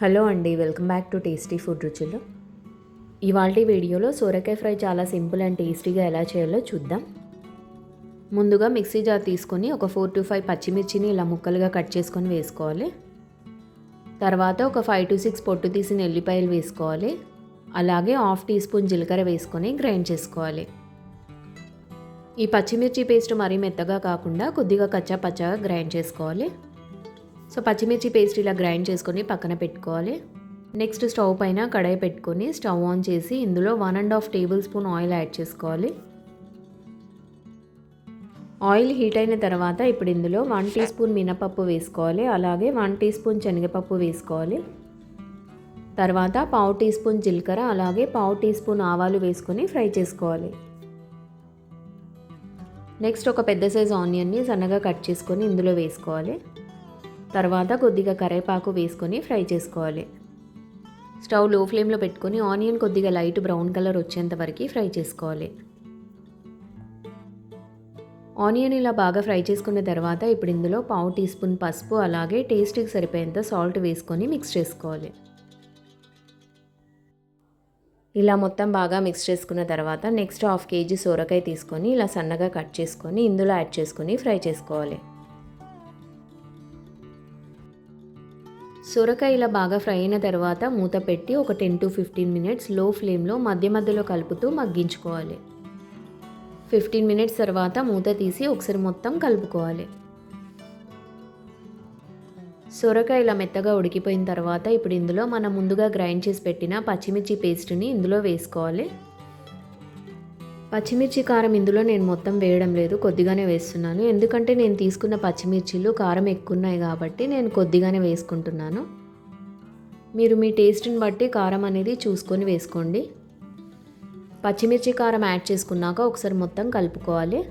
Hello అండి, welcome back to tasty food రుచులు. ఇవాల్టి వీడియోలో సొరకాయ ఫ్రై చాలా సింపుల్ అండ్ టేస్టీగా ఎలా చేయాలో చూద్దాం. ముందుగా మిక్సీ జార్ తీసుకొని ఒక 4 to 5 పచ్చిమిర్చిని ఇలా ముక్కలుగా కట్ చేసుకొని వేసుకోవాలి. తర్వాత ఒక 5 to 6 పొట్టు తీసిన ఎల్లిపాయలు వేసుకోవాలి. అలాగే 1/2 టీ స్పూన్ జీలకర్ర వేసుకొని గ్రైండ్ చేసుకోవాలి. ఈ పచ్చిమిర్చి పేస్ట్ మరీ మెత్తగా కాకుండా కొద్దిగా కచ్చా పచ్చాగా గ్రైండ్ చేసుకోవాలి. సో పచ్చిమిర్చి పేస్ట్ ఇలా గ్రైండ్ చేసుకొని పక్కన పెట్టుకోవాలి. నెక్స్ట్ స్టవ్ పైన కడాయి పెట్టుకొని స్టవ్ ఆన్ చేసి ఇందులో 1.5 టేబుల్ స్పూన్ ఆయిల్ యాడ్ చేసుకోవాలి. ఆయిల్ హీట్ అయిన తర్వాత ఇప్పుడు ఇందులో 1 టీ స్పూన్ మినపప్పు వేసుకోవాలి. అలాగే 1 టీ స్పూన్ శనగపప్పు వేసుకోవాలి. తర్వాత 1/2 టీ స్పూన్ జీలకర్ర అలాగే 1/2 టీ స్పూన్ ఆవాలు వేసుకొని ఫ్రై చేసుకోవాలి. నెక్స్ట్ ఒక పెద్ద సైజు ఆనియన్ని సన్నగా కట్ చేసుకొని ఇందులో వేసుకోవాలి. తర్వాత కొద్దిగా కరివేపాకు వేసుకొని ఫ్రై చేసుకోవాలి. స్టవ్ లో ఫ్లేమ్లో పెట్టుకొని ఆనియన్ కొద్దిగా లైట్ బ్రౌన్ కలర్ వచ్చేంత వరకు ఫ్రై చేసుకోవాలి. ఆనియన్ ఇలా బాగా ఫ్రై చేసుకున్న తర్వాత ఇప్పుడు ఇందులో 1/2 టీ స్పూన్ పసుపు అలాగే టేస్ట్కి సరిపోయేంత సాల్ట్ వేసుకొని మిక్స్ చేసుకోవాలి. ఇలా మొత్తం బాగా మిక్స్ చేసుకున్న తర్వాత నెక్స్ట్ 1/2 kg సొరకాయ తీసుకొని ఇలా సన్నగా కట్ చేసుకొని ఇందులో యాడ్ చేసుకొని ఫ్రై చేసుకోవాలి. సొరకాయ ఇలా బాగా ఫ్రై అయిన తర్వాత మూత పెట్టి ఒక 10 to 15 మినిట్స్ లో ఫ్లేమ్లో మధ్య మధ్యలో కలుపుతూ మగ్గించుకోవాలి. 15 మినిట్స్ తర్వాత మూత తీసి ఒకసారి మొత్తం కలుపుకోవాలి. సొరకాయ ఇలా మెత్తగా ఉడికిపోయిన తర్వాత ఇప్పుడు ఇందులో మనం ముందుగా గ్రైండ్ చేసి పెట్టిన పచ్చిమిర్చి పేస్ట్ని ఇందులో వేసుకోవాలి. పచ్చిమిర్చి కారం ఇందులో నేను మొత్తం వేయడం లేదు, కొద్దిగానే వేస్తున్నాను. ఎందుకంటే నేను తీసుకున్న పచ్చిమిర్చిలు కారం ఎక్కువ ఉన్నాయి కాబట్టి నేను కొద్దిగానే వేసుకుంటున్నాను. మీరు మీ టేస్ట్ని బట్టి కారం అనేది చూసుకొని వేసుకోండి. పచ్చిమిర్చి కారం యాడ్ చేసుకున్నాక ఒకసారి మొత్తం కలుపుకోవాలి.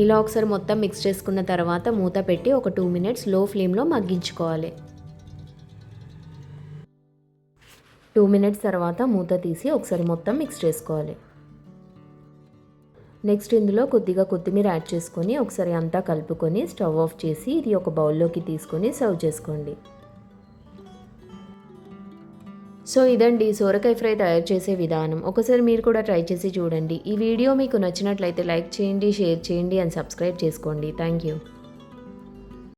ఇలా ఒకసారి మొత్తం మిక్స్ చేసుకున్న తర్వాత మూత పెట్టి ఒక 2 మినిట్స్ లో ఫ్లేమ్లో మగ్గించుకోవాలి. 2 మినిట్స్ తర్వాత మూత తీసి ఒకసారి మొత్తం మిక్స్ చేసుకోవాలి. నెక్స్ట్ ఇందులో కొద్దిగా కొత్తిమీర యాడ్ చేసుకొని ఒకసారి అంతా కలుపుకొని స్టవ్ ఆఫ్ చేసి ఇది ఒక బౌల్లోకి తీసుకొని సర్వ్ చేసుకోండి. సో ఇదండి సొరకాయ ఫ్రై తయారు చేసే విధానం. ఒకసారి మీరు కూడా ట్రై చేసి చూడండి. ఈ వీడియో మీకు నచ్చినట్లయితే లైక్ చేయండి, షేర్ చేయండి అండ్ సబ్స్క్రైబ్ చేసుకోండి. Thank you.